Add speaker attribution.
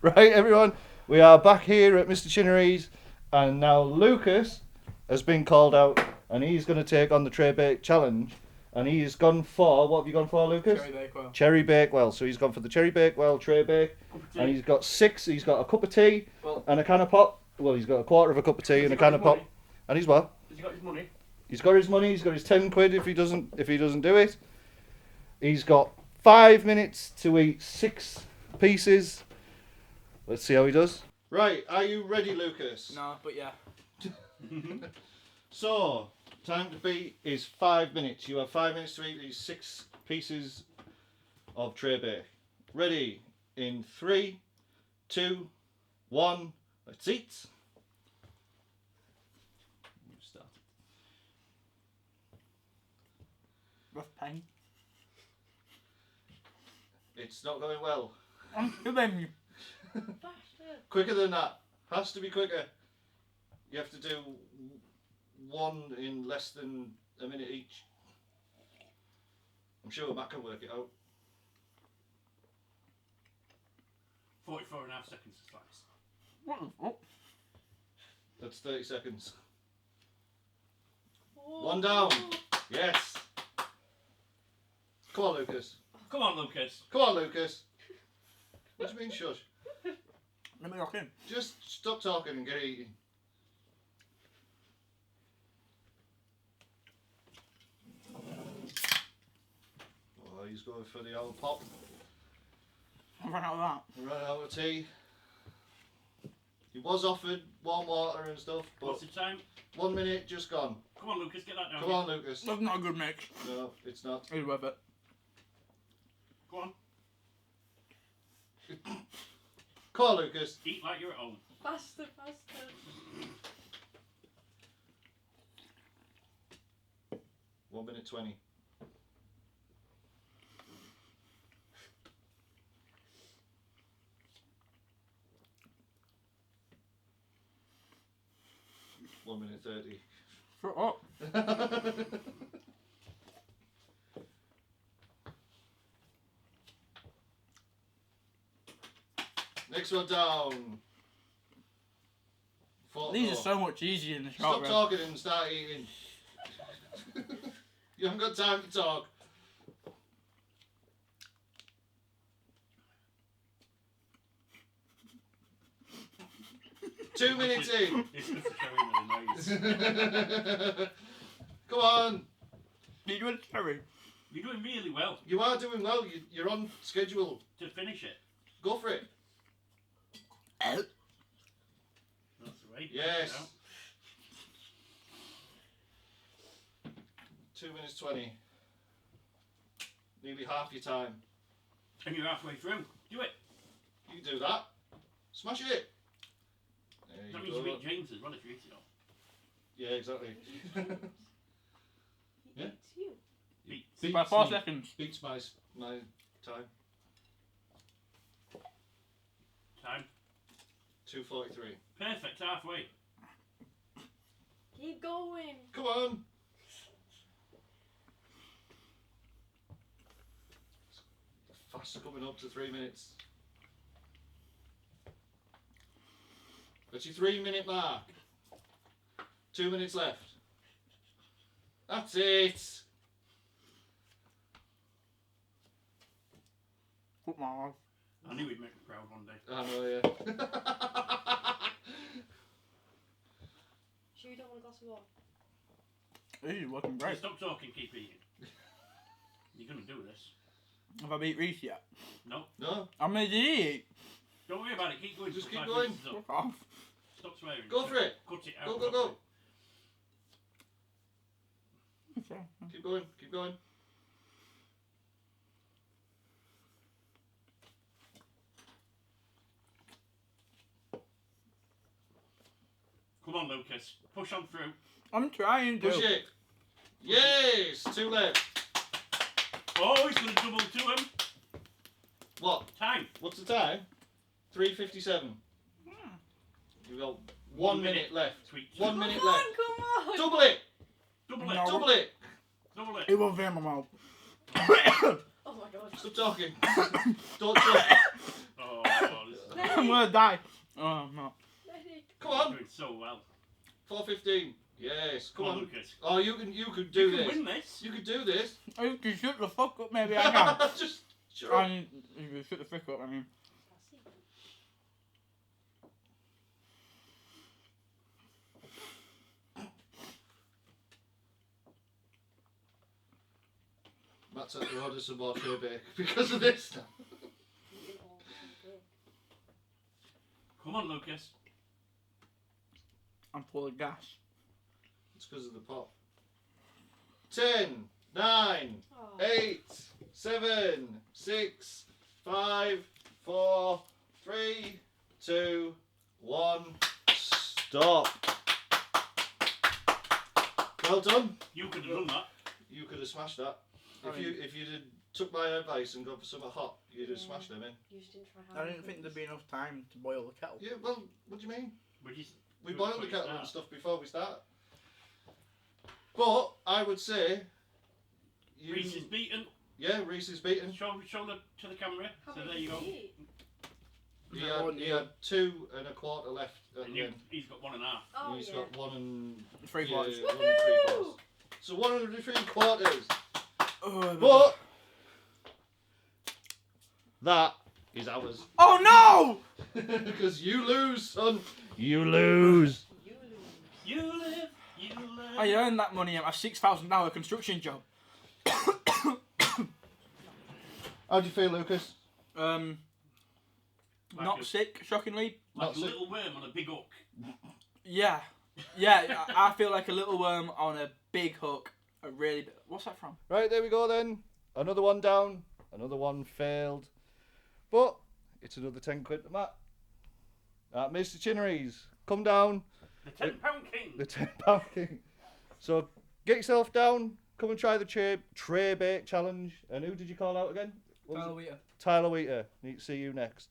Speaker 1: Right, everyone, we are back here at Mr. Chinnery's, and now Lucas has been called out, and he's going to take on the tray bake challenge. And he's gone for, what have you gone for, Lucas?
Speaker 2: Cherry Bakewell.
Speaker 1: Cherry Bakewell. So he's gone for the Cherry Bakewell tray bake, and he's got 6. He's got a cup of tea and a can of pop. Well, he's got a quarter of a cup of tea and a can of pop. And he's what?
Speaker 2: Has he got his money?
Speaker 1: He's got his money. He's got his 10 quid if he doesn't do it. He's got 5 minutes to eat 6 pieces. Let's see how he does. Right, are you ready, Lucas?
Speaker 2: No, but yeah.
Speaker 1: So, time to beat is 5 minutes. You have 5 minutes to eat these 6 pieces of tray bake. Ready? In 3, 2, 1. Let's eat. Start.
Speaker 2: Rough pain.
Speaker 1: It's not going well.
Speaker 2: I'm kidding.
Speaker 1: Quicker than that. Has to be quicker. You have to do 1 in less than a minute each. I'm sure Matt can work it out.
Speaker 3: 44.5 seconds to slice.
Speaker 2: What the fuck?
Speaker 1: That's 30 seconds. 1 down. Yes. Come on, Lucas.
Speaker 3: Come on, Lucas.
Speaker 1: Come on, Lucas. What do you mean, shush?
Speaker 2: Let me lock in.
Speaker 1: Just stop talking and get eating. Oh, he's going for the old pop.
Speaker 2: I ran out of that.
Speaker 1: Ran out of tea. He was offered warm water and stuff, but
Speaker 3: What's the time?
Speaker 1: 1 minute just gone.
Speaker 3: Come on, Lucas, get that down.
Speaker 1: Come on, Lucas.
Speaker 2: That's not a good mix.
Speaker 1: No, it's not.
Speaker 2: It's worth it.
Speaker 3: Go on.
Speaker 1: Come on, Lucas.
Speaker 3: Eat like you're at home.
Speaker 4: Faster, faster.
Speaker 1: One minute 20. One minute 30.
Speaker 2: Shut up.
Speaker 1: Next one down. 4,
Speaker 2: These are so much easier in the
Speaker 1: Stop
Speaker 2: shortbread.
Speaker 1: talking and start eating. You haven't got time to talk. Two minutes in.
Speaker 3: It's just showing with the noise.
Speaker 1: Come on.
Speaker 2: You're doing cherry.
Speaker 3: You're doing really well
Speaker 1: You are doing well. You're on schedule.
Speaker 3: to finish it.
Speaker 1: Go for it.
Speaker 3: That's the way.
Speaker 1: Yes. 2 minutes 20. Nearly half your time.
Speaker 3: And you're halfway through. Do it.
Speaker 1: You can do that. Smash it. There
Speaker 3: That
Speaker 1: you
Speaker 3: means
Speaker 1: go.
Speaker 3: you beat James as well if you eat it all.
Speaker 1: Yeah, exactly. Yeah.
Speaker 4: It's you.
Speaker 3: Beat.
Speaker 2: By 4 seconds.
Speaker 1: Beats my time.
Speaker 3: Time.
Speaker 1: 2:43.
Speaker 3: Perfect, halfway.
Speaker 4: Keep going.
Speaker 1: Come on. Fast coming up to 3 minutes. That's your 3 minute mark. 2 minutes left. That's it.
Speaker 2: Put my eyes.
Speaker 3: I knew he'd make me proud one day.
Speaker 1: I know, yeah.
Speaker 4: Sure you don't want a glass of water?
Speaker 2: This is working great.
Speaker 3: Stop talking, keep eating. You're going to do this.
Speaker 2: Have I beat Reese yet?
Speaker 3: No.
Speaker 1: No,
Speaker 2: I made it eat.
Speaker 3: Don't worry about it, keep going.
Speaker 1: Just
Speaker 3: till
Speaker 1: keep
Speaker 3: 5
Speaker 1: going.
Speaker 3: minutes is up.
Speaker 2: Fuck off.
Speaker 3: Stop swearing.
Speaker 1: go for it.
Speaker 3: Cut it out.
Speaker 1: Go, go, go.
Speaker 2: Okay.
Speaker 1: Keep going, keep going.
Speaker 3: Come on, Lucas. Push on through.
Speaker 2: I'm trying to.
Speaker 1: Push it. Yes, 2 left.
Speaker 3: Oh, he's going to double to him.
Speaker 1: What?
Speaker 3: Time.
Speaker 1: What's the time? 3:57. You've got 1 minute left.
Speaker 3: Sweet.
Speaker 1: 1 minute
Speaker 4: Come on,
Speaker 1: left.
Speaker 4: come on.
Speaker 1: Double it.
Speaker 3: Double it.
Speaker 2: No.
Speaker 1: Double it.
Speaker 3: Double it.
Speaker 2: It will veer my mouth.
Speaker 4: Oh, Oh my god.
Speaker 1: Stop talking. Don't talk.
Speaker 3: Oh, this is
Speaker 2: I'm gonna die. Oh no.
Speaker 4: Medic.
Speaker 1: Come on.
Speaker 3: doing so well.
Speaker 1: 4:15. Yes. Come on.
Speaker 3: Lucas.
Speaker 1: Oh, you could do
Speaker 3: You can
Speaker 1: this.
Speaker 3: win this.
Speaker 1: You could do this.
Speaker 2: Oh, you can shut the fuck up, maybe I can.
Speaker 1: Just shut up.
Speaker 2: And you can shut the fuck up, I mean.
Speaker 1: Matt's had to order some more tray bake because of this now.
Speaker 4: Eating all the cake.
Speaker 3: Come on, Lucas.
Speaker 2: I'm full of gas.
Speaker 1: It's because of the pot. 10, 9,
Speaker 4: Oh.
Speaker 1: 8, 7, 6, 5, 4, 3, 2, 1. Stop. Well done.
Speaker 3: You could have done that.
Speaker 1: You could have smashed that.
Speaker 2: I
Speaker 1: If
Speaker 2: mean-
Speaker 1: you took my advice and gone for something hot, you'd have
Speaker 4: Yeah.
Speaker 1: smashed them in.
Speaker 4: You just didn't try
Speaker 2: I
Speaker 4: hard.
Speaker 2: didn't think there'd be enough time to boil the kettle.
Speaker 1: Yeah, well, what do you mean?
Speaker 3: We just
Speaker 1: We
Speaker 3: do it
Speaker 1: boiled the
Speaker 3: before you
Speaker 1: kettle
Speaker 3: start.
Speaker 1: and stuff before we start. But I would say you.
Speaker 3: Reese is beaten.
Speaker 1: Yeah, Reese is beaten.
Speaker 3: Show the to the camera.
Speaker 4: How
Speaker 3: So
Speaker 4: many
Speaker 3: there you
Speaker 4: did
Speaker 3: go.
Speaker 4: you eat?
Speaker 1: He had 2 1/4 left at
Speaker 3: And
Speaker 1: the end.
Speaker 3: he's got 1.5.
Speaker 4: Oh,
Speaker 1: He's
Speaker 4: yeah.
Speaker 1: got 1 and
Speaker 2: 3/4.
Speaker 1: Yeah, 1 and 3/4. So 1 and 3/4.
Speaker 2: Oh,
Speaker 1: But that is ours.
Speaker 2: oh no!
Speaker 1: Because you lose, son. You lose.
Speaker 4: You lose.
Speaker 3: You live, you live.
Speaker 2: I earned that money at my $6,000 construction job.
Speaker 1: How do you feel, Lucas?
Speaker 3: Like
Speaker 2: Not
Speaker 3: a-
Speaker 2: sick, shockingly.
Speaker 3: Like
Speaker 1: Not
Speaker 3: a
Speaker 1: sick.
Speaker 3: little worm on a big hook.
Speaker 2: Yeah. Yeah, I feel like a little worm on a big hook. A really big... What's that from?
Speaker 1: Right, there we go then. Another one down. Another one failed. But it's another 10 quid to Matt. Mr. Chinnery's, come down.
Speaker 3: The £10 king.
Speaker 1: The £10 king. So get yourself down. Come and try the tray bake challenge. And who did you call out again? What was it? Tyler Wheater. Need to see you next.